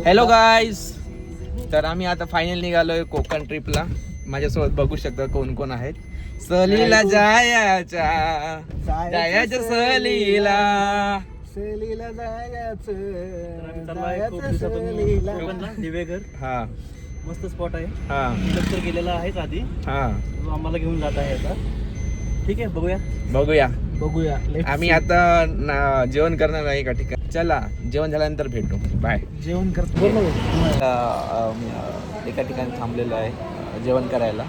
Hello guys, तर आम्ही आता फायनल निघालोय कोकण ट्रिपला. माझ्यासोबत बघू शकता कोण कोण आहेत. सहलीला जायच्या सहलीला दिवेघर हा मस्त स्पॉट आहे. हा लक्ष्य गेलेला आहेच आधी. हा आम्हाला घेऊन जात आहे आता. ठीक आहे, बघूया. आम्ही Let's आता जेवण करणार आहे एका ठिकाणी. चला, जेवण झाल्यानंतर भेटू. बाय. see. जेवण करतो एका ठिकाणी थांबलेलो आहे जेवण करायला.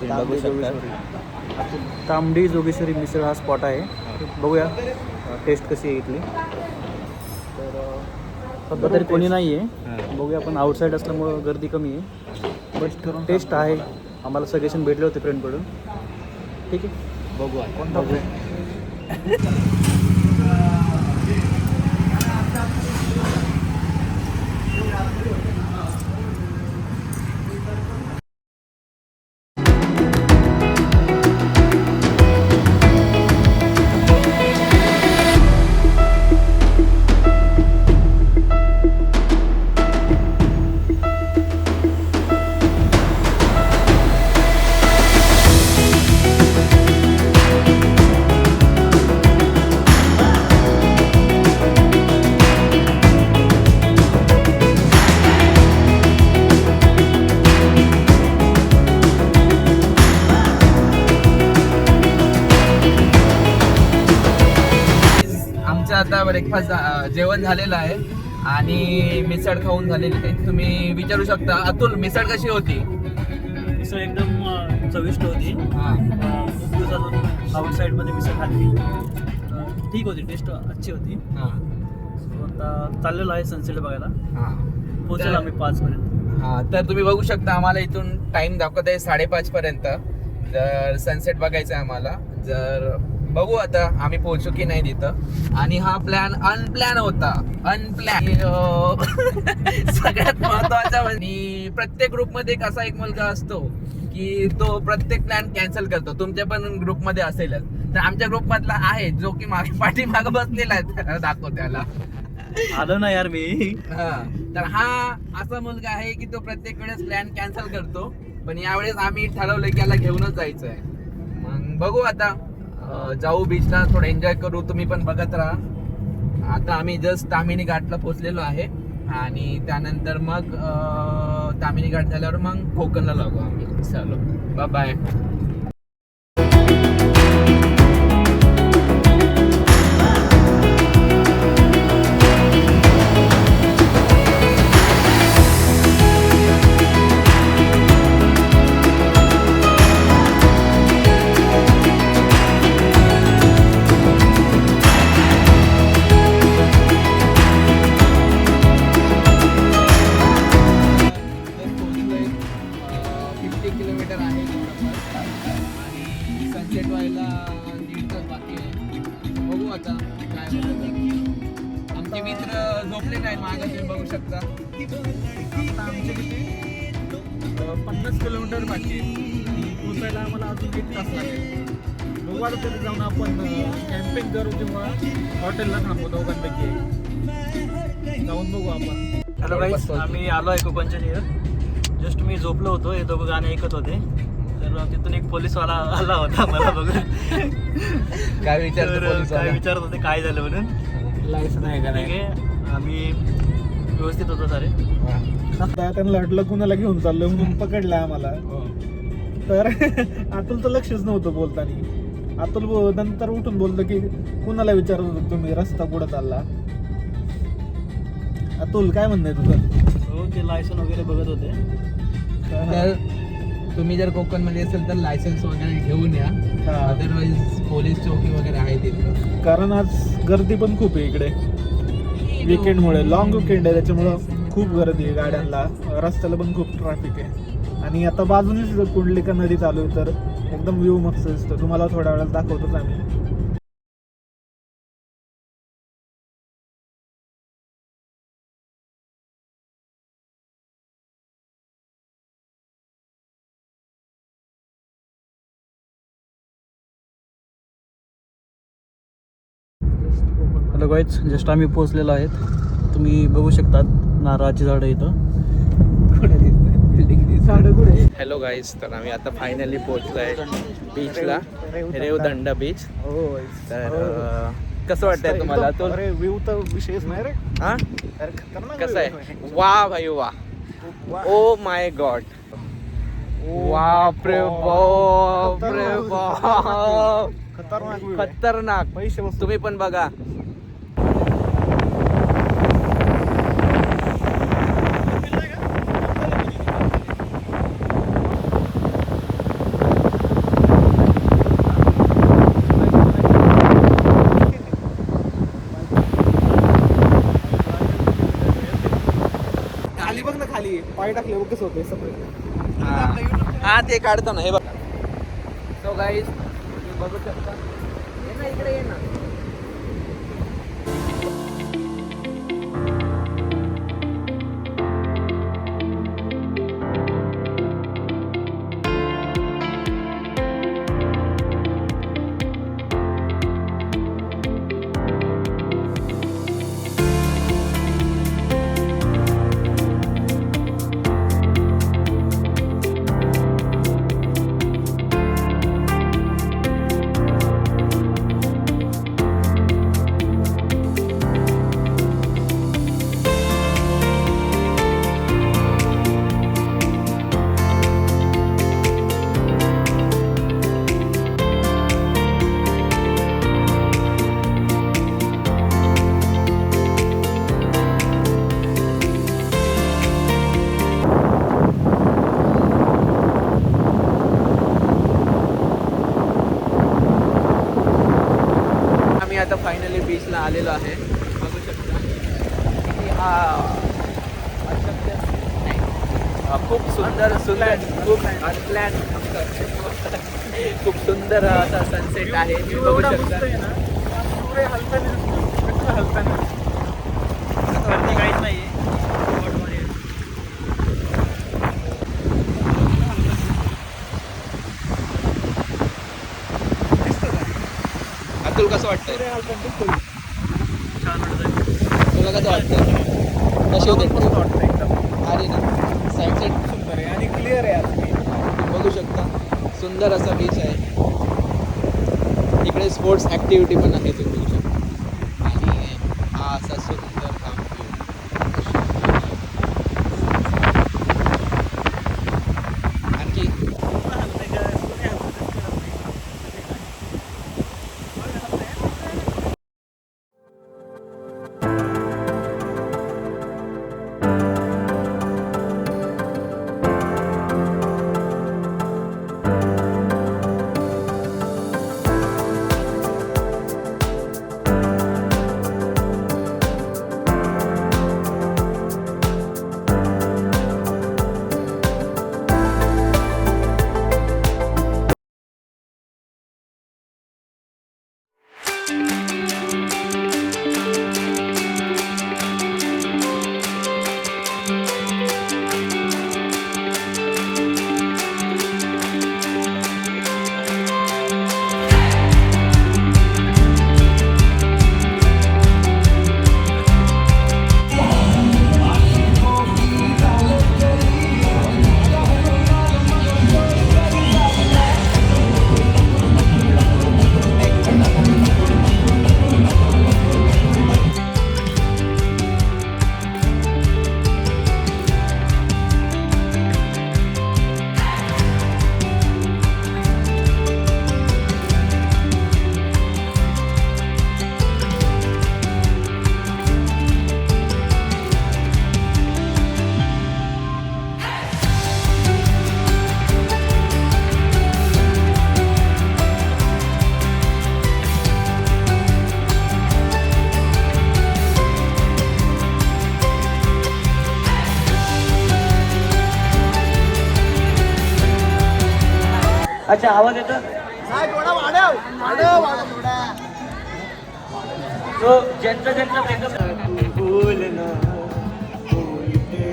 तुम्ही बघू शकता. तांबडी जोगेश्वरी मिसळ हा स्पॉट आहे. बघूया टेस्ट कशी आहे इथली. तर सध्या तरी कोणी नाही आहे. बघूया, आपण आउटसाईड असल्यामुळं गर्दी कमी आहे. बट टेस्ट आहे. आम्हाला सजेशन भेटले होते फ्रेंडकडून. ठीक आहे, बघूया. आता ब्रेकफास्ट जेवण झालेलं आहे आणि मिसळ खाऊन झालेली आहे. तुम्ही विचारू शकता, अतुल मिसळ कशी होती? मिसळ एकदम चविष्ट होती. खूप दिवसातून आउटसाईड मध्ये मिसळ खाल्ली. ठीक होती, टेस्ट अच्छी होती. आता चाललेलो आहे सनसेट बघायला. पोहोचलो आम्ही 5 पर्यंत. तर तुम्ही बघू शकता, आम्हाला इथून टाइम दाखवत आहे 5:30 पर्यंत. तर सनसेट बघायचं आहे आम्हाला. जर बघू आता आम्ही पोहोचू की नाही तिथं. आणि हा प्लॅन अनप्लॅन होता. सगळ्यात महत्वाचा म्हणजे प्रत्येक ग्रुपमध्ये एक असा एक मुलगा असतो की तो प्रत्येक प्लॅन कॅन्सल करतो. तुमच्या पण ग्रुपमध्ये असेलच. तर आमच्या ग्रुप मधला आहे जो की पाठी मागे बसलेला आहे. दाखव त्याला. आलो ना यार मी. तर हा असा मुलगा आहे की तो प्रत्येक वेळेस प्लॅन कॅन्सल करतो. पण यावेळेस आम्ही ठरवलं की याला घेऊनच जायचं आहे. मग बघू आता, जाऊ बीचला, थोडं एन्जॉय करू. तुम्ही पण बघत राहा. आता आम्ही जस्ट तामिनी घाटला पोहोचलेलो आहे आणि त्यानंतर मग तामिनी घाट झाल्यावर मग कोकणला लागू आम्ही. चलो, बाय बाय. आमचे मित्र झोपले नाही मागे, तुम्ही बघू शकता. आमचे किती 50 किलोमीटर बाकी पोचायला आम्हाला अजून 1 तास लागेल. बघू आता तिथे जाऊन आपण कॅम्पिंग करू किंवा हॉटेलला थांबू. दोघांपैकी जाऊन बघू आपण. हॅलो गाईज, आम्ही आलो आहे कोकणच्या तिथं. जस्ट मी झोपलो होतो, हे दोघं गाणे ऐकत होते. तर तिथून एक पोलीसवाला आला होता मला बघून. काय विचारत होते काय झालं म्हणून. लायसन आहे का नाही? आम्ही व्यवस्थित होतो सारे. त्यांना लढलं कुणाला घेऊन चाललं म्हणून पकडलं आम्हाला. तर अतुल तर लक्षच नव्हतं बोलताना. अतुल नंतर उठून बोलतो की कुणाला विचारत होतो तुम्ही, रस्ता कुठं चालला. अतुल काय म्हणणं आहे तुझं? हो, ते लायसन वगैरे बघत होते. तर तुम्ही जर कोकण मध्ये असेल तर लायसन्स वगैरे घेऊन या. अदरवाईज पोलीस चौकी वगैरे आहे तिथं. कारण आज गर्दी पण खूप आहे इकडे. विकेंडमुळे, लॉंग विकेंड आहे त्याच्यामुळं खूप गर्दी आहे गाड्यांना. रस्त्याला पण खूप ट्रॅफिक आहे. आणि आता बाजूनेच कुंडलिका नदी चालू आहे, तर एकदम व्ह्यू मस्त दिसतो. तुम्हाला थोड्या वेळात दाखवतोच आम्ही. हॅलो गाईज, जस्ट आम्ही पोहोचलेलो आहेत. तुम्ही बघू शकतात नारळाची झाडं इथं. हॅलो गाईज, तर आम्ही आता फायनली पोहोचलोय बीचला, रेवदंडा बीच. तर कसं वाटतंय तुम्हाला? तो अरे व्ह्यू तर विशेष नाही रे. हा अरे खतरनाक कसं view आहे? वा भाई वा, ओ माय गॉड, बाप रे बाप रे बाप, खतरनाक view आहे. खतरनाक. पैसे वसूल. तुम्ही पण बघा. खाली बघ ना, खाली पाय टाकले बघ कसं होतंय सगळं. हा ते काढतो ना, हे बघा. सो गाईज, बघू शकता. ये ना इकडे, ये ना. आम्ही आता फायनली बीचला आलेलो आहे. बघू शकता किती खूप सुंदर सुंदर, खूप अनप्लॅन, खूप सुंदर असा सनसेट आहे. तुम्ही बघू एवढा मस्त शकता. आहे ना, सूर्य हलताना दिसतो, कसं हलताना. वरती काहीच नाहीये. अतुल, कसं वाटतंय? सूर्य हलताना दिसतो. छान वाटतंय. तुला कसं वाटतंय? कशी होते? मस्त वाटतं एकदम. अरे ना, सनसेट सुंदर आहे आणि क्लिअर आहे आज beach. बघू शकता. सुंदर असा बीच आहे. इकडे स्पोर्ट्स ॲक्टिव्हिटी पण आहे, तुम्ही बघू शकता. आणि हा असा सुंदर view. आणखी अच्छा, आवाज येतो. तो ज्यांचा ज्यांचा मेकअप बोलना बोलते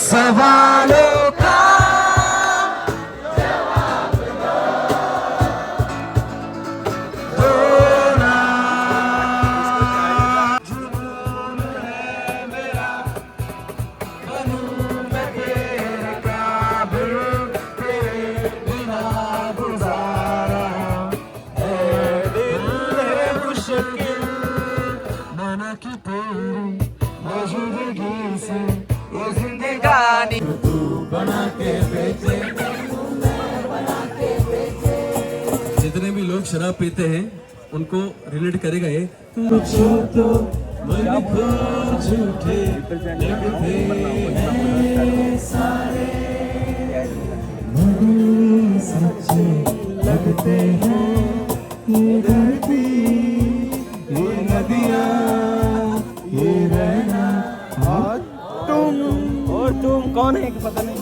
सवालों का जिंदगानी जितने भी लोग शराब पीते हैं उनको रिलेट करेगा ये और तुम कौन है कि पता नहीं।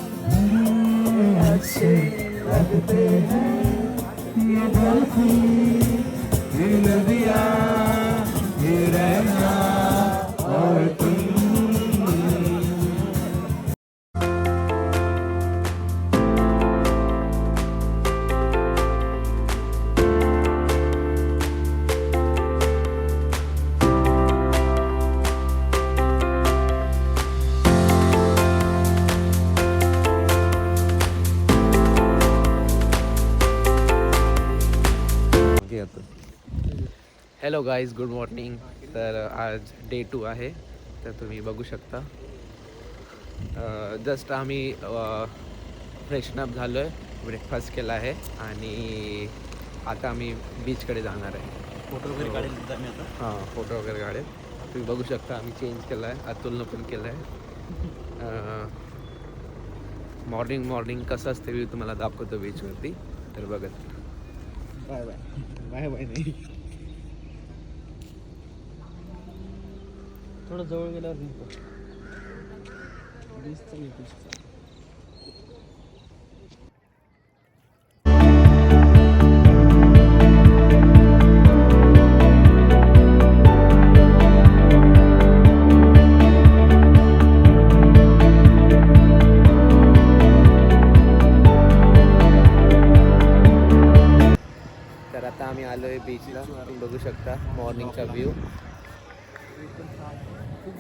Hello guys, good morning. तर आज डे 2 आहे, तर तुम्ही बघू शकता. जस्ट आम्ही फ्रेशनअप झालो आहे, ब्रेकफास्ट केला आहे आणि आता आम्ही बीचकडे जाणार आहे. फोटो वगैरे काढेल मी आता. हां, फोटो वगैरे काढेल. तुम्ही बघू शकता आम्ही चेंज केला आहे, अतुलनं पण केलं आहे. मॉर्निंग कसं असते व्ह्यू तुम्हाला दाखवतो बीचवरती, तर बघत. बाय बाय बाय बाय नाही. थोडं जवळ गेल्यावर निघतो. बीचचा मी बीचचा. तर आता आम्ही आलो आहे बीचला. तुम्ही बघू शकता मॉर्निंगचा व्ह्यू.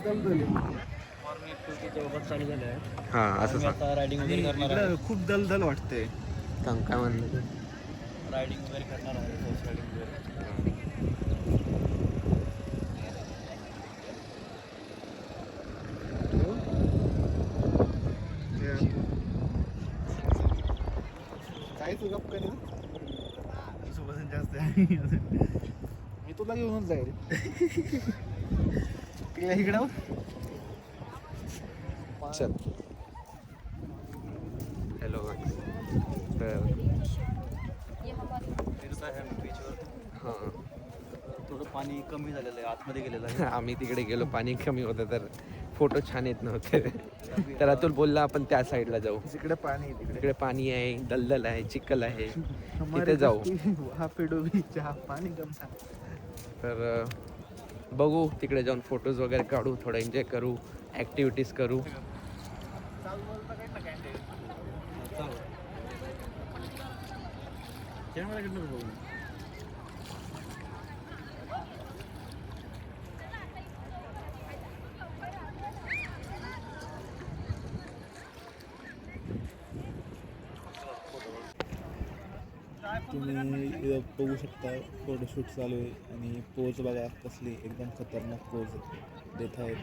मॉर्निंग ॲक्टिव्हिटी जवळपास चालू झाल्या आहे. हां, असं आम्ही आता रायडिंग वगैरे करणार आहे. खूप दलदल वाटते. सांग काय म्हणलं. रायडिंग वगैरे करणार आहे. हॉर्स रायडिंग वगैरे. काय तुझं कधी तुझं वजन जास्त आहे. मी तुला घेऊनच जाईल. इकडं चल. हॅलो. तर फिरत आहे आम्ही बीचवर. हां, थोडं पाणी कमी झालेलं आहे, आतमध्ये गेलेलं आहे. आम्ही तिकडे गेलो, पाणी कमी होतं तर फोटो छान येत नव्हते. तर अतुल बोलला आपण त्या साईडला जाऊ. तिकडे पाणी तिकडे तिकडे पाणी आहे, दलदल आहे, चिखल आहे, तिथे जाऊ. हा पेडो बीच हा पाणी कम सा. तर बघू, तिकडे जाऊन फोटोज वगैरे काढू, थोडं एन्जॉय करू, ॲक्टिव्हिटीज करू. कॅमेराकडनं बघू. तुम्ही इथं बघू शकता फोटोशूट चालू आहे आणि पोज बघा कसली एकदम खतरनाक पोज देत आहेत.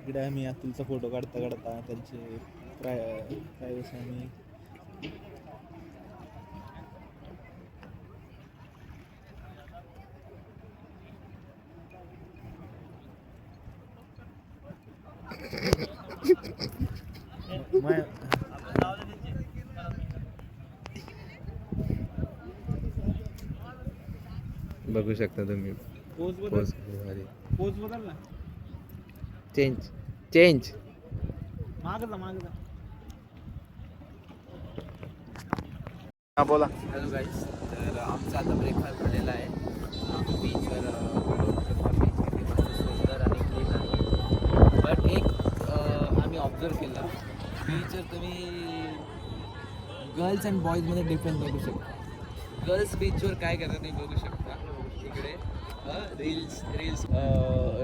इकडे आम्ही अतुलचा फोटो काढता काढता त्यांचे प्रायव्हसी आम्ही बघू शकता तुम्ही. पोज बदल ना. चेंज माग जा. हा बोला. हॅलो गाईज, तर आमचा आता ब्रेकफास्ट झालेला आहे. बीचवर बीच किती मस्त सुंदर आणि क्लीन आहे. बट एक जर केला बीचवर तुम्ही गर्ल्स अँड बॉईजमध्ये डिफरन्स बघू शकता. गर्ल्स बीचवर काय करतात तुम्ही बघू शकता. इकडे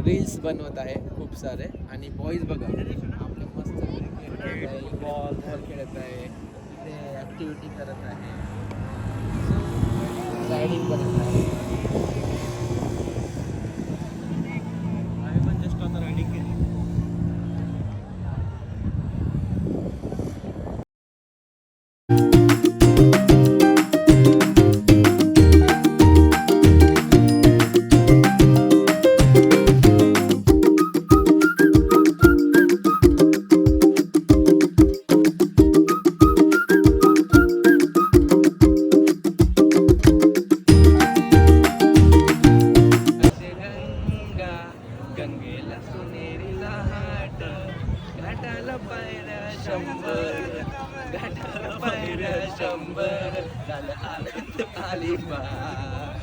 रील्स बनवत आहे खूप सारे. आणि बॉईज बघा आपलं मस्त क्रिकेट खेळत आहे, बॉल खेळत आहे, इथे ॲक्टिव्हिटी करत आहे, रायडिंग करत आहे. आम्ही पण जस्ट आता रायडिंग केली. गंगेला सोनेरीला हाट, घाटाला पायऱ्या 100, घाटाला पायऱ्या 100, झालं आनंद आली बार.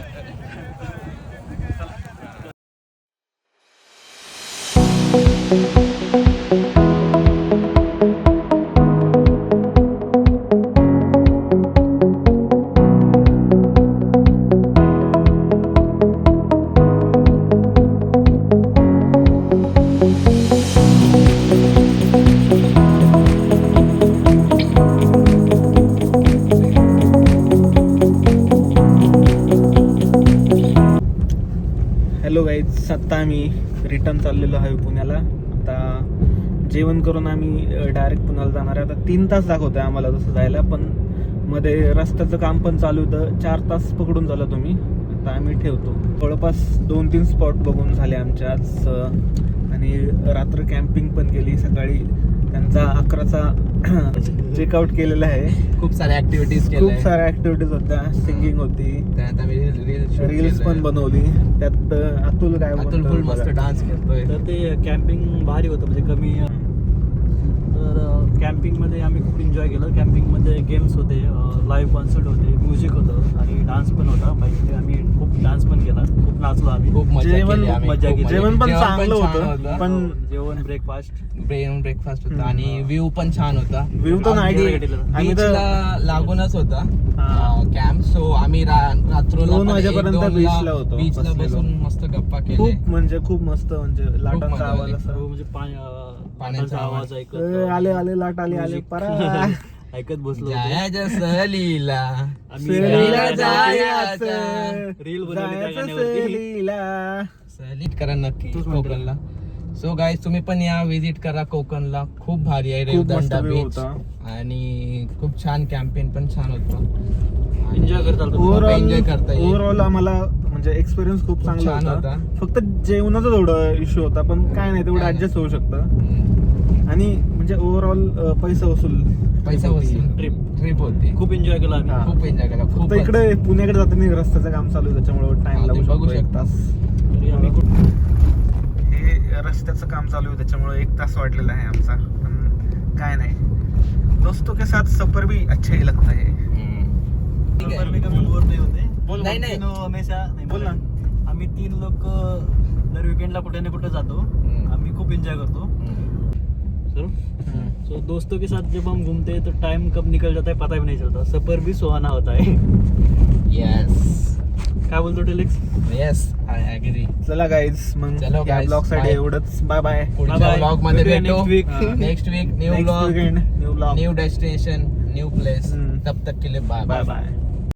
हॅलो गाईज, आत्ता आम्ही रिटर्न चाललेलो आहे पुण्याला. आता जेवण करून आम्ही डायरेक्ट पुण्याला जाणार आहे. आता 3 तास दाखवत आहे आम्हाला तसं जायला, पण मध्ये रस्त्याचं काम पण चालू होतं. 4 तास पकडून झाला तुम्ही. आता आम्ही ठेवतो. जवळपास 2-3 स्पॉट बघून झाले आमच्या आज. आणि रात्र कॅम्पिंग पण केली. सकाळी त्यांचा 11चा चेकआउट केलेला आहे. खूप साऱ्या ऍक्टिव्हिटीज खूप केल्या. साऱ्या ऍक्टिव्हिटीज होत्या. सिंगिंग होती, त्यात आम्ही रील्स पण बनवली. त्यात अतुल काय अतुल फुल मस्त बघा. डान्स करतोय. तर ते कॅम्पिंग भारी होतं, म्हणजे कमी. तर कॅम्पिंगमध्ये आम्ही खूप एन्जॉय केलं. कॅम्पिंगमध्ये गेम्स होते, लाईव्ह कॉन्सर्ट होते, म्युझिक होतं आणि डान्स पण होता. बाईकमध्ये आम्ही खूप डान्स पण केला, खूप नाचलो आम्ही. खूप मजा जेवण- केली आम्ही. मजा खूप केली. मजा जेवण पण केली. चांगलं छान होतं, पण जेवण ब्रेकफास्ट ब्रेकफास्ट होता आणि व्ह्यू पण छान होता. व्ह्यू तर नाही. आम्ही तर बीचला लागूनच होता हा. कॅम्प. सो आम्ही रात्रोला 2 पण वाजेपर्यंत 1-2 बीचला होतो, बीचला बसलेलो. बसून मस्त गप्पा केले. खूप म्हणजे खूप मस्त, म्हणजे लाटांचा मजा आवाज आली. असा. म्हणजे पाण्याचा आवाज आवाज. ऐकत आले लाट आले Music. परा. ऐकत बसलो होतो. जायाच्या सहलीला आम्ही सहलीला जायचं. रील बनवली त्या जायचं गाण्यावरती. सहलीला. सहलीत करा नक्की तूच म्हणतो. कोकणला. सो गाईज तुम्ही पण या विजिट करा कोकणला. खूप भारी आहे खूप मस्त रेवदंडा view बीच. होता. आणि खूप छान कॅम्पेन पण छान होतं. Enjoy करता आलं तुम्ही. Overall- enjoy करता येईल. ओव्हरऑल आम्हाला म्हणजे एक्सपिरियन्स खूप चांगला छान होता. होता. फक्त जेवणाचा थोडं इश्यू होता, पण काय नाही, तेवढं काय नाही. ऍडजस्ट होऊ शकतं. आणि म्हणजे ओव्हरऑल पैसा वसूल. पैसा वसूल ट्रिप होती. खूप एन्जॉय केला आम्ही. हा. खूप एन्जॉय केला. खूप फक्त इकडे पुण्याकडे जाताना रस्त्याचं काम चालू आहे, त्याच्यामुळे टाइम हा, लागू ते बघू शकतो 1 शकता. तास. तरी आम्ही हे रस्त्याचं काम चालू आहे, त्याच्यामुळे 1 तास वाटलेला आहे आमचा. पण काय नाही, दोस्तों के साथ सफर भी अच्छा ही लगता है. ठीक आहे. मी कमी बोर नाही होते. बोल नाही, ना. नाही. तीन हमेशा नाही बोल ना. आम्ही 3 लोक दर वीकेंडला कुठे ना कुठे जातो. आम्ही खूप एंजॉय करतो. सो दोस्तों के साथ जब हम घूमते हैं तो टाइम कब निकल जाता है पता भी नहीं चलता. सफर भी सुहाना होता है. येस काय बोलतो टेलेक्स? Yes I agree. चला गाईज, मग चलो या guys, ब्लॉग साठी bye. एवढंच. Bye bye. पुढच्या Bye bye. ब्लॉग मध्ये भेटूया भेटू. next week. हा. Next week new next blog, weekend new blog. New destination, new place. Hmm. तब तक के लिए बाय बाय बाय.